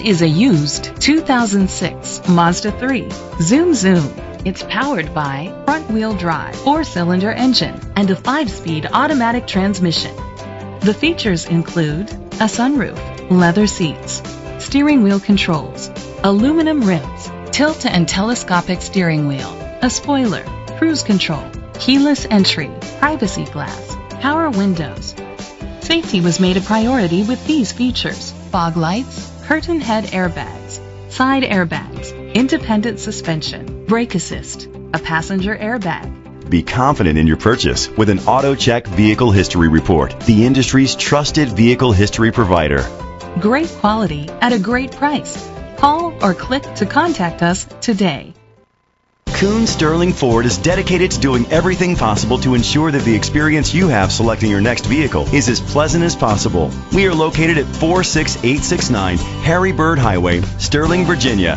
Is a used 2006 Mazda 3. Zoom Zoom. It's powered by front-wheel drive, 4-cylinder engine, and a 5-speed automatic transmission. The features include a sunroof, leather seats, steering wheel controls, aluminum rims, tilt and telescopic steering wheel, a spoiler, cruise control, keyless entry, privacy glass, power windows. Safety was made a priority with these features: fog lights, curtain head airbags, side airbags, independent suspension, brake assist, a passenger airbag. Be confident in your purchase with an AutoCheck Vehicle History Report, the industry's trusted vehicle history provider. Great quality at a great price. Call or click to contact us today. Kuhn Sterling Ford is dedicated to doing everything possible to ensure that the experience you have selecting your next vehicle is as pleasant as possible. We are located at 46869 Harry Byrd Highway, Sterling, Virginia.